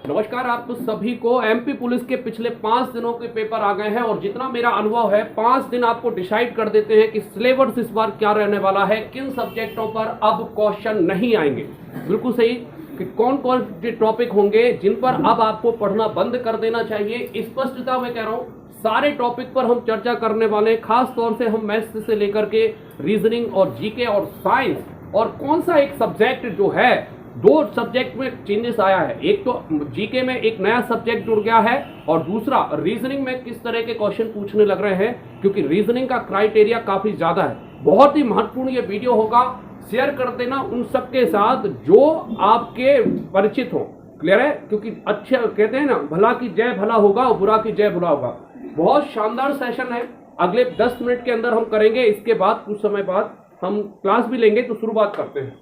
नमस्कार आप सभी को। एमपी पुलिस के पिछले 5 दिनों के पेपर आ गए हैं और जितना मेरा अनुभव है 5 दिन आपको डिसाइड कर देते हैं कि सिलेबस इस बार क्या रहने वाला है, किन सब्जेक्टों पर अब क्वेश्चन नहीं आएंगे। बिल्कुल सही कि कौन कौन से टॉपिक होंगे जिन पर अब आपको पढ़ना बंद कर देना चाहिए। स्पष्टता मैं कह रहा हूँ, सारे टॉपिक पर हम चर्चा करने वाले हैं। खास तौर से हम मैथ्स से लेकर के रीजनिंग और जीके और साइंस और कौन सा एक सब्जेक्ट जो है, 2 सब्जेक्ट में चेंजेस आया है। एक तो जीके में एक नया सब्जेक्ट जुड़ गया है और दूसरा रीजनिंग में किस तरह के क्वेश्चन पूछने लग रहे हैं, क्योंकि रीजनिंग का क्राइटेरिया काफी ज्यादा है। बहुत ही महत्वपूर्ण ये वीडियो होगा, शेयर कर देना उन सबके साथ जो आपके परिचित हो। क्लियर है? क्योंकि अच्छे कहते हैं ना, भला की जय भला होगा और बुरा की जय बुरा होगा। बहुत शानदार सेशन है, अगले 10 मिनट के अंदर हम करेंगे। इसके बाद कुछ समय बाद हम क्लास भी लेंगे। तो शुरुआत करते हैं।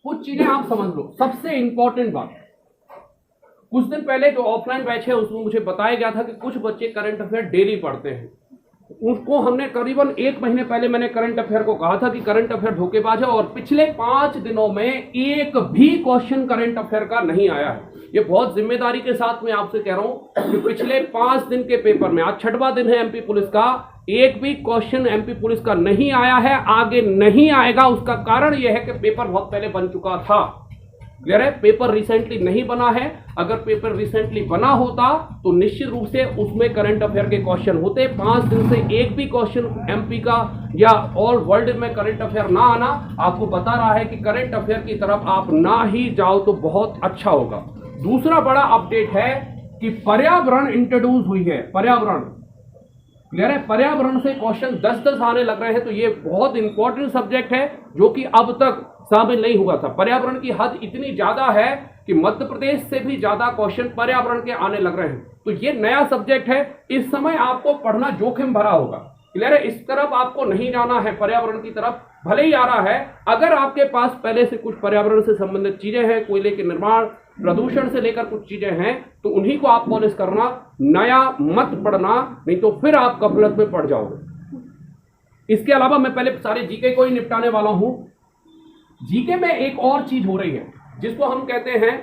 कुछ चीजें आप समझ लो। सबसे इंपॉर्टेंट बात, कुछ दिन पहले जो ऑफलाइन बैच है उसमें मुझे बताया गया था कि कुछ बच्चे करंट अफेयर डेली पढ़ते हैं। उसको हमने करीबन 1 महीने पहले मैंने करंट अफेयर को कहा था कि करंट अफेयर धोखेबाज है, और पिछले 5 दिनों में एक भी क्वेश्चन करंट अफेयर का नहीं आया है। ये बहुत जिम्मेदारी के साथ मैं आपसे कह रहा हूं कि पिछले 5 दिन के पेपर में, आज 6वां दिन है एमपी पुलिस का, एक भी क्वेश्चन एमपी पुलिस का नहीं आया है, आगे नहीं आएगा। उसका कारण यह है कि पेपर बहुत पहले बन चुका था। क्लियर है? पेपर रिसेंटली नहीं बना है। अगर पेपर रिसेंटली बना होता तो निश्चित रूप से उसमें करंट अफेयर के क्वेश्चन होते। 5 दिन से एक भी क्वेश्चन एमपी का या ऑल वर्ल्ड में करंट अफेयर ना आना आपको बता रहा है कि करंट अफेयर की तरफ आप ना ही जाओ तो बहुत अच्छा होगा। दूसरा बड़ा अपडेट है कि पर्यावरण इंट्रोड्यूस हुई है। पर्यावरण, क्लियर है? पर्यावरण से क्वेश्चन 10-10 आने लग रहे हैं। तो ये बहुत इंपॉर्टेंट सब्जेक्ट है जो कि अब तक शामिल नहीं हुआ था। पर्यावरण की हद इतनी ज्यादा है कि मध्य प्रदेश से भी ज्यादा क्वेश्चन पर्यावरण के आने लग रहे हैं। तो ये नया सब्जेक्ट है, इस समय आपको पढ़ना जोखिम भरा होगा। क्लियर है? इस तरफ आपको नहीं जाना है, पर्यावरण की तरफ भले ही आ रहा है। अगर आपके पास पहले से कुछ पर्यावरण से संबंधित चीजें हैं, कोयले के निर्माण, प्रदूषण से लेकर कुछ चीजें हैं, तो उन्हीं को आप पॉलिश करना, नया मत पढ़ना, नहीं तो फिर आप गफलत में पड़ जाओगे। इसके अलावा मैं पहले सारे जीके को ही निपटाने वाला हूं। जीके में एक और चीज हो रही है जिसको हम कहते हैं,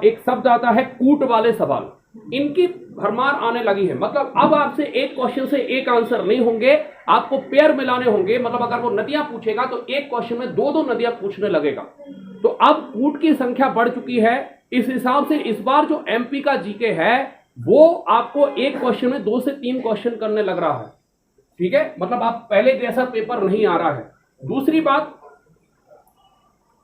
एक शब्द आता है कूट वाले सवाल। इनकी भरमार आने लगी है। मतलब अब आपसे एक क्वेश्चन से एक आंसर नहीं होंगे, आपको पेयर मिलाने होंगे। मतलब अगर वो नदियां पूछेगा तो एक क्वेश्चन में 2-2 नदियां पूछने लगेगा। तो अब कूट की संख्या बढ़ चुकी है। इस हिसाब से इस बार जो एमपी का जीके है वो आपको एक क्वेश्चन में 2 से 3 क्वेश्चन करने लग रहा है। ठीक है? मतलब आप पहले जैसा पेपर नहीं आ रहा है। दूसरी बात,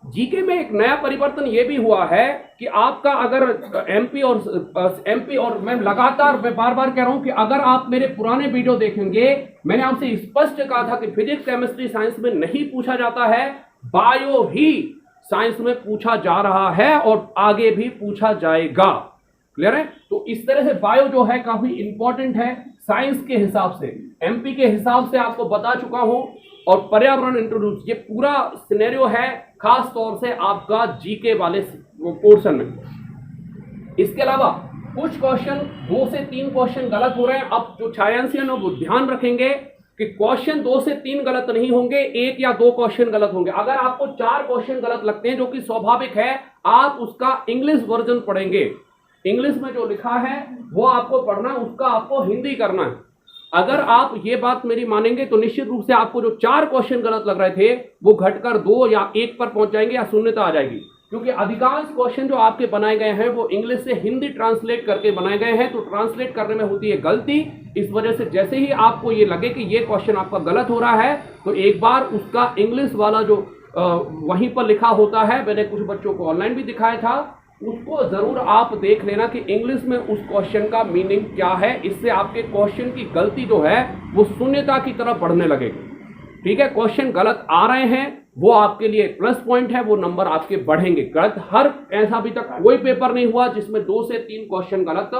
जीके में एक नया परिवर्तन यह भी हुआ है कि आपका अगर एमपी और मैं लगातार बार बार कह रहा हूं कि अगर आप मेरे पुराने वीडियो देखेंगे, मैंने आपसे स्पष्ट कहा था कि फिजिक्स, केमिस्ट्री, साइंस में नहीं पूछा जाता है, बायो ही साइंस में पूछा जा रहा है और आगे भी पूछा जाएगा। क्लियर है? तो इस तरह से बायो जो है काफी इंपॉर्टेंट है साइंस के हिसाब से। एमपी के हिसाब से आपको बता चुका हूं। और पर्यावरण इंट्रोड्यूस, ये पूरा सिनेरियो है खास तौर से आपका जीके वाले पोर्शन में। इसके अलावा कुछ क्वेश्चन 2 से 3 क्वेश्चन गलत हो रहे हैं। अब जो छायांशियन है वो ध्यान रखेंगे कि क्वेश्चन 2 से 3 गलत नहीं होंगे, 1 या 2 क्वेश्चन गलत होंगे। अगर आपको 4 क्वेश्चन गलत लगते हैं, जो कि स्वाभाविक है, आप उसका इंग्लिश वर्जन पढ़ेंगे। इंग्लिश में जो लिखा है वो आपको पढ़ना, उसका आपको हिंदी करना है। अगर आप ये बात मेरी मानेंगे तो निश्चित रूप से आपको जो 4 क्वेश्चन गलत लग रहे थे वो घटकर 2 या 1 पर पहुंच जाएंगे या शून्यता आ जाएगी। क्योंकि अधिकांश क्वेश्चन जो आपके बनाए गए हैं वो इंग्लिश से हिंदी ट्रांसलेट करके बनाए गए हैं, तो ट्रांसलेट करने में होती है गलती। इस वजह से जैसे ही आपको ये लगे कि ये क्वेश्चन आपका गलत हो रहा है तो एक बार उसका इंग्लिश वाला जो वहीं पर लिखा होता है, मैंने कुछ बच्चों को ऑनलाइन भी दिखाया था, उसको जरूर आप देख लेना कि इंग्लिश में उस क्वेश्चन का मीनिंग क्या है। इससे आपके क्वेश्चन की गलती जो है वो शून्यता की तरफ बढ़ने लगेगी। ठीक है? क्वेश्चन गलत आ रहे हैं वो आपके लिए प्लस पॉइंट है, वो नंबर आपके बढ़ेंगे। गलत हर ऐसा अभी तक कोई पेपर नहीं हुआ जिसमें 2 से 3 क्वेश्चन गलत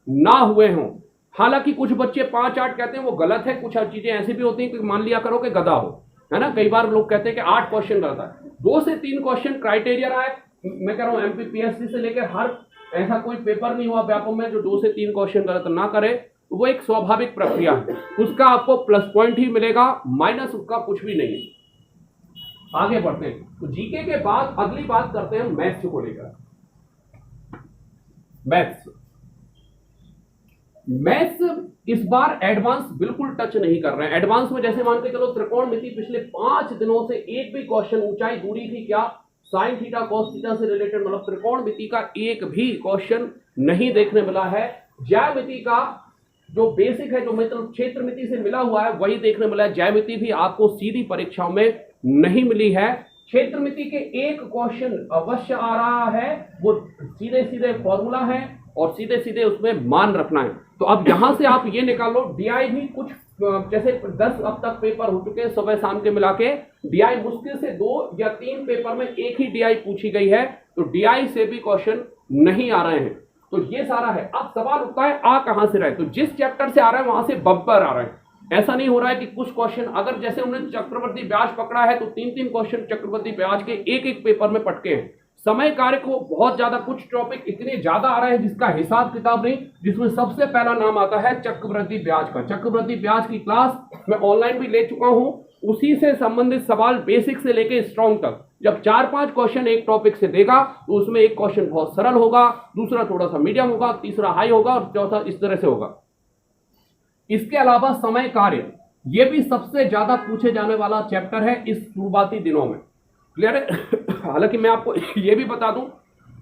ना हुए हों। हालांकि कुछ बच्चे 5-8 कहते हैं वो गलत है। कुछ चीजें ऐसी भी होती हैं कि मान लिया करो कि गधा हो, है ना। कई बार लोग कहते हैं कि 8 क्वेश्चन गलत है। 2 से 3 क्वेश्चन क्राइटेरिया रहा है। मैं कह रहा हूं एमपीपीएससी से लेकर हर ऐसा कोई पेपर नहीं हुआ व्यापक में जो 2 से 3 क्वेश्चन गलत ना करे। वो एक स्वाभाविक प्रक्रिया है, उसका आपको प्लस पॉइंट ही मिलेगा, माइनस उसका कुछ भी नहीं है। आगे बढ़ते हैं। तो जीके के बाद अगली बात करते हैं मैथ्स को लेकर। मैथ्स। मैथ्स इस बार एडवांस बिल्कुल टच नहीं कर रहे हैं। एडवांस में जैसे मान के चलो त्रिकोणमिति पिछले 5 दिनों से एक भी क्वेश्चन, ऊंचाई दूरी की क्या, साइन थीटा कॉस थीटा से रिलेटेड, मतलब त्रिकोणमिति का एक भी क्वेश्चन नहीं देखने मिला है। ज्यामिति का जो बेसिक है, जो मतलब क्षेत्रमिति से मिला हुआ है, वही देखने मिला है। ज्यामिति भी आपको सीधी परीक्षाओं में नहीं मिली है। क्षेत्रमिति के एक क्वेश्चन अवश्य आ रहा है, वो सीधे सीधे फॉर्मूला है और सीधे सीधे उसमें मान रखना है। तो अब यहां से आप ये निकालो, डीआई भी कुछ जैसे 10 अब तक पेपर हो चुके हैं सुबह शाम के मिला के, डीआई मुश्किल से 2 या 3 पेपर में एक ही डीआई पूछी गई है, तो डीआई से भी क्वेश्चन नहीं आ रहे हैं। तो ये सारा है। अब सवाल उठता है आ कहां से रहे, तो जिस चैप्टर से आ रहा है वहां से बब्बर आ रहे हैं। ऐसा नहीं हो रहा है कि कुछ क्वेश्चन, अगर जैसे उन्होंने चक्रवर्ती ब्याज पकड़ा है तो 3-3 क्वेश्चन चक्रवर्ती ब्याज के एक पेपर में पटके हैं। समय कार्य को बहुत ज्यादा, कुछ टॉपिक इतने ज्यादा आ रहे हैं जिसका हिसाब किताब नहीं, जिसमें सबसे पहला नाम आता है चक्रवर्ती ब्याज का। चक्रवर्ती ब्याज की क्लास मैं ऑनलाइन भी ले चुका हूं, उसी से संबंधित सवाल बेसिक से लेके स्ट्रॉन्ग तक। जब 4-5 क्वेश्चन एक टॉपिक से देगा तो उसमें एक क्वेश्चन बहुत सरल होगा, दूसरा थोड़ा सा मीडियम होगा, तीसरा हाई होगा और चौथा इस तरह से होगा। इसके अलावा समय कार्य, यह भी सबसे ज्यादा पूछे जाने वाला चैप्टर है इस शुरुआती दिनों में। क्लियर है? हालांकि मैं आपको यह भी बता दूं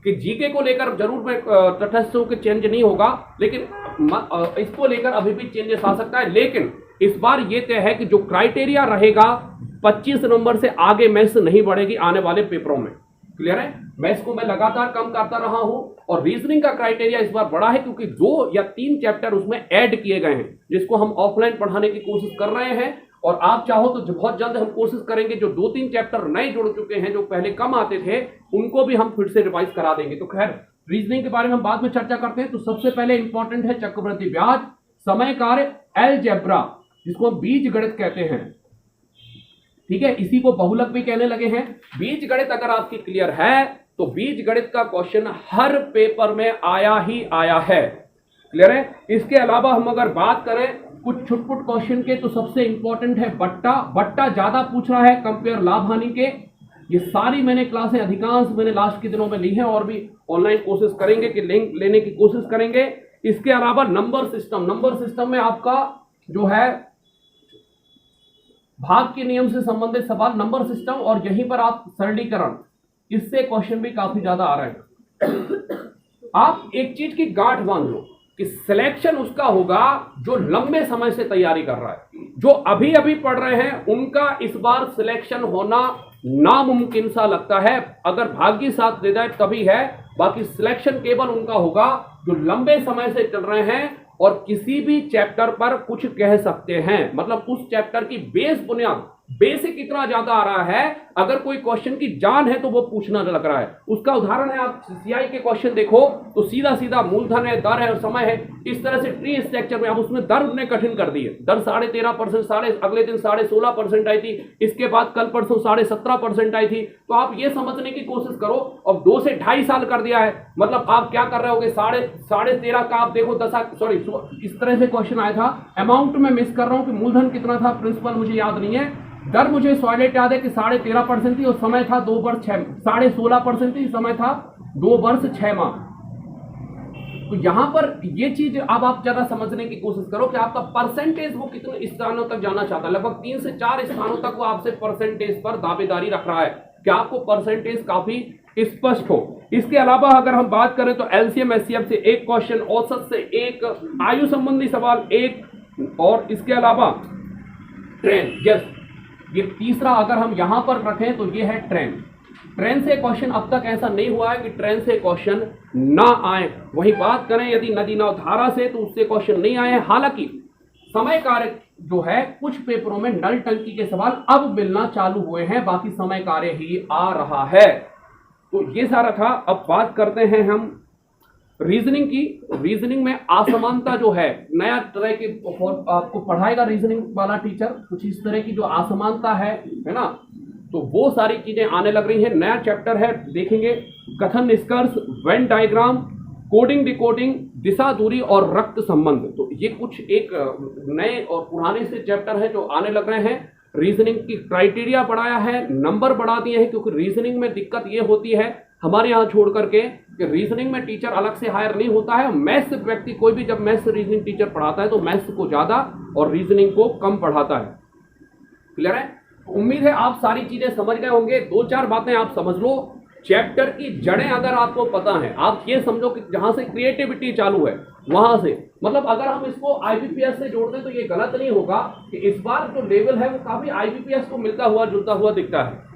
कि जीके को लेकर जरूर मैं तटस्थ हूं कि चेंज नहीं होगा, लेकिन इसको लेकर अभी भी चेंजेस आ सकता है। लेकिन इस बार यह तय है कि जो क्राइटेरिया रहेगा 25 नंबर से आगे मैथ्स नहीं बढ़ेगी आने वाले पेपरों में। क्लियर है? मैथ्स को मैं लगातार कम करता रहा हूं और रीजनिंग का क्राइटेरिया इस बार बड़ा है क्योंकि 2 या 3 चैप्टर उसमें ऐड किए गए हैं, जिसको हम ऑफलाइन पढ़ाने की कोशिश कर रहे हैं। और आप चाहो तो बहुत जल्द हम कोशिश करेंगे जो 2-3 चैप्टर नए जुड़ चुके हैं, जो पहले कम आते थे, उनको भी हम फिर से रिवाइज करा देंगे। तो खैर, रीजनिंग के बारे में हम बाद में चर्चा करते हैं। तो सबसे पहले इंपॉर्टेंट है चक्रवर्ती ब्याज, समय कार्य, अलजेब्रा, जिसको हम बीज गणित कहते हैं। ठीक है, इसी को बहुलक भी कहने लगे हैं। बीज गणित अगर आपकी क्लियर है तो बीज गणित का क्वेश्चन हर पेपर में आया ही आया है। क्लियर है? इसके अलावा हम अगर बात करें कुछ छुटपुट क्वेश्चन के, तो सबसे इंपॉर्टेंट है बट्टा ज्यादा पूछ रहा है कंपेयर लाभ हानि के। ये सारी मैंने क्लासें अधिकांश मैंने लास्ट के दिनों में ली हैं और भी ऑनलाइन कोशिश करेंगे कि लिंक लेने की कोशिश करेंगे। इसके अलावा नंबर सिस्टम में आपका जो है भाग के नियम से संबंधित सवाल, नंबर सिस्टम, और यहीं पर आप सरलीकरण, इससे क्वेश्चन भी काफी ज्यादा आ रहे हैं। आप एक चीज की गांठ बांध लो कि सिलेक्शन उसका होगा जो लंबे समय से तैयारी कर रहा है। जो अभी अभी पढ़ रहे हैं उनका इस बार सिलेक्शन होना नामुमकिन सा लगता है। अगर भाग्य साथ दे जाए तभी है, बाकी सिलेक्शन केवल उनका होगा जो लंबे समय से चल रहे हैं और किसी भी चैप्टर पर कुछ कह सकते हैं। मतलब उस चैप्टर की बुनियाद बेसिक इतना ज्यादा आ रहा है, अगर कोई क्वेश्चन की जान है तो वो पूछना लग रहा है। उसका उदाहरण है, आप सीआई के क्वेश्चन देखो तो सीधा सीधा मूलधन है, दर है और समय है। इस तरह से ट्री स्ट्रक्चर में अब उसमें दर उन्हें कठिन कर दी है। दर 13.5%, अगले दिन 16.5% आई थी, इसके बाद कल परसों 17.5% आई थी। तो आप ये समझने की कोशिश करो, अब 2 से 2.5 साल कर दिया है। मतलब आप क्या कर रहे होगे, 13.5 का आप देखो 10, इस तरह से क्वेश्चन आया था। अमाउंट में मिस कर रहा हूं कि मूलधन कितना था, प्रिंसिपल मुझे याद नहीं है। दर मुझे सॉलिड याद है कि 13.5% थी और समय था 2 वर्ष 6, 16.5% थी, समय था 2 वर्ष 6 माह। तो यहां पर ये चीज अब आप जरा समझने की कोशिश करो कि आपका परसेंटेज वो कितने स्थानों तक जाना चाहता है। लगभग 3 से 4 स्थानों तक वो आपसे परसेंटेज पर दावेदारी रख रहा है कि आपको परसेंटेज काफी स्पष्ट हो। इसके अलावा अगर हम बात करें तो एलसीएम एचसीएफ से एक क्वेश्चन, औसत से एक, आयु संबंधी सवाल एक, और इसके अलावा ट्रेन, यस, ये तीसरा अगर हम यहां पर रखें तो ये है ट्रेन से क्वेश्चन। अब तक ऐसा नहीं हुआ है कि ट्रेन से क्वेश्चन ना आए। वही बात करें यदि नदी नाव धारा से, तो उससे क्वेश्चन नहीं आए हैं। हालांकि समय कार्य जो है कुछ पेपरों में नल टंकी के सवाल अब मिलना चालू हुए हैं, बाकी समय कार्य ही आ रहा है। तो ये सारा था। अब बात करते हैं हम रीजनिंग की। रीजनिंग में असमानता जो है, नया तरह की आपको पढ़ाएगा रीजनिंग वाला टीचर, कुछ इस तरह की जो असमानता है ना, तो वो सारी चीजें आने लग रही हैं। नया चैप्टर है, देखेंगे कथन निष्कर्ष, वेन डायग्राम, कोडिंग डिकोडिंग, दिशा दूरी और रक्त संबंध। तो ये कुछ एक नए और पुराने से चैप्टर है जो आने लग रहे हैं। रीजनिंग की क्राइटेरिया बढ़ाया है, नंबर बढ़ा दिए हैं, क्योंकि रीजनिंग में दिक्कत ये होती है हमारे यहाँ छोड़ करके कि रीजनिंग में टीचर अलग से हायर नहीं होता है। मैथ्स व्यक्ति कोई भी जब मैथ्स रीजनिंग टीचर पढ़ाता है तो मैथ्स को ज़्यादा और रीजनिंग को कम पढ़ाता है। क्लियर है? उम्मीद है आप सारी चीज़ें समझ गए होंगे। दो चार बातें आप समझ लो। चैप्टर की जड़ें अगर आपको पता है, आप ये समझो कि जहाँ से क्रिएटिविटी चालू है वहाँ से, मतलब अगर हम इसको IBPS से जोड़ दें तो ये गलत नहीं होगा कि इस बार जो लेवल है वो काफ़ी IBPS को मिलता हुआ जुलता हुआ दिखता है।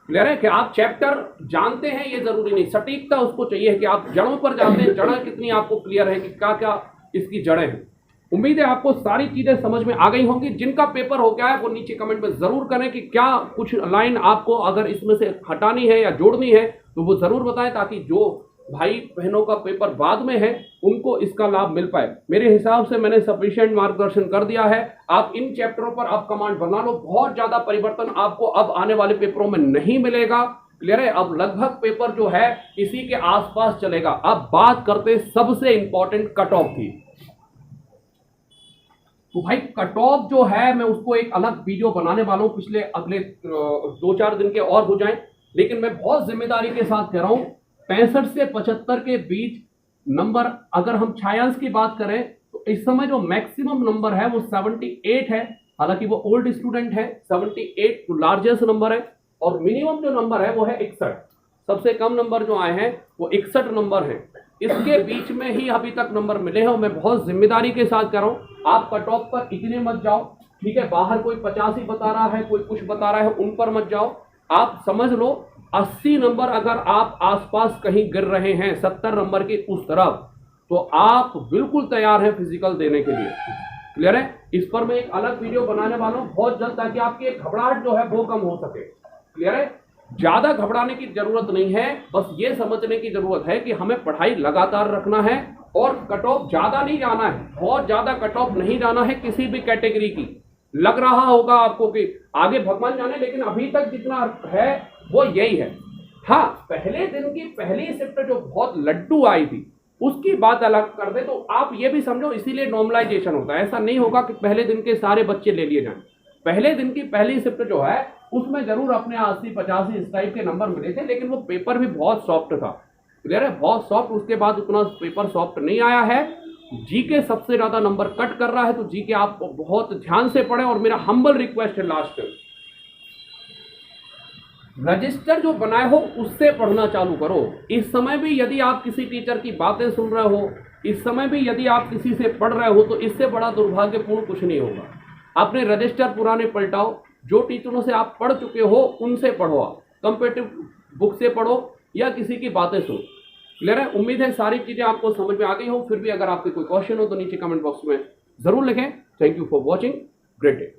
क्लियर है कि आप चैप्टर जानते हैं ये जरूरी नहीं, सटीकता उसको चाहिए कि आप जड़ों पर जाते हैं, जड़ें कितनी आपको क्लियर है कि क्या क्या इसकी जड़ें हैं। उम्मीद है आपको सारी चीजें समझ में आ गई होंगी। जिनका पेपर हो गया है वो नीचे कमेंट में जरूर करें कि क्या कुछ लाइन आपको अगर इसमें से हटानी है या जोड़नी है तो वो जरूर बताएं, ताकि जो भाई बहनों का पेपर बाद में है उनको इसका लाभ मिल पाए। मेरे हिसाब से मैंने सफिशिएंट मार्गदर्शन कर दिया है। आप इन चैप्टरों पर अब कमांड बना लो। बहुत ज्यादा परिवर्तन आपको अब आने वाले पेपरों में नहीं मिलेगा। क्लियर है? अब लगभग पेपर जो है इसी के आसपास चलेगा। अब बात करते सबसे इंपॉर्टेंट कट ऑफ की। तो भाई कट ऑफ जो है मैं उसको एक अलग वीडियो बनाने वाला हूँ, पिछले अगले 2-4 दिन के और हो जाएं, लेकिन मैं बहुत जिम्मेदारी के साथ कह रहा हूँ 65 से 75 के बीच नंबर। अगर हम छायांश की बात करें तो इस समय जो मैक्सिमम नंबर है वो 78 है। हालांकि वो ओल्ड स्टूडेंट है, 78 तो लार्जेस्ट नंबर है, और मिनिमम जो नंबर है वो है 61। सबसे कम नंबर जो आए हैं वो 61 नंबर हैं। इसके बीच में ही अभी तक नंबर मिले हैं और मैं बहुत जिम्मेदारी के साथ कह रहा हूँ आप कट ऑफ पर इतने मत जाओ। ठीक है, बाहर कोई 85 बता रहा है, कोई कुछ बता रहा है, उन पर मत जाओ। आप समझ लो 80 नंबर अगर आप आसपास कहीं गिर रहे हैं 70 नंबर की उस तरफ, तो आप बिल्कुल तैयार हैं फिजिकल देने के लिए। क्लियर है? इस पर मैं एक अलग वीडियो बनाने वाला हूँ बहुत जल्द, ताकि आपकी एक घबराहट जो है वो कम हो सके। क्लियर है? ज्यादा घबराने की जरूरत नहीं है, बस ये समझने की जरूरत है कि हमें पढ़ाई लगातार रखना है और कट ऑफ ज्यादा नहीं जाना है, बहुत ज्यादा कट ऑफ नहीं जाना है किसी भी कैटेगरी की। लग रहा होगा आपको कि आगे भगवान जाने, लेकिन अभी तक जितना है वो यही है। हाँ, पहले दिन की पहली शिफ्ट जो बहुत लड्डू आई थी उसकी बात अलग कर दे तो आप ये भी समझो, इसीलिए नॉर्मलाइजेशन होता है। ऐसा नहीं होगा कि पहले दिन के सारे बच्चे ले लिए जाएं। पहले दिन की पहली शिफ्ट जो है उसमें जरूर अपने 80-85 इस टाइप के नंबर मिले थे, लेकिन वो पेपर भी बहुत सॉफ्ट था। क्लियर है? बहुत सॉफ्ट। उसके बाद उतना पेपर सॉफ्ट नहीं आया है। जीके सबसे ज्यादा नंबर कट कर रहा है, तो जीके आप बहुत ध्यान से पढ़ें। और मेरा हम्बल रिक्वेस्ट है लास्ट, रजिस्टर जो बनाए हो उससे पढ़ना चालू करो। इस समय भी यदि आप किसी टीचर की बातें सुन रहे हो, इस समय भी यदि आप किसी से पढ़ रहे हो, तो इससे बड़ा दुर्भाग्यपूर्ण कुछ नहीं होगा। अपने रजिस्टर पुराने पलटाओ, जो टीचरों से आप पढ़ चुके हो उनसे पढ़ो, आप कॉम्पिटिटिव बुक से पढ़ो या किसी की बातें सुनो। क्लियर है? उम्मीद है सारी चीजें आपको समझ में आ गई हो। फिर भी अगर आपके कोई क्वेश्चन हो तो नीचे कमेंट बॉक्स में जरूर लिखें। Thank you for watching. Great day.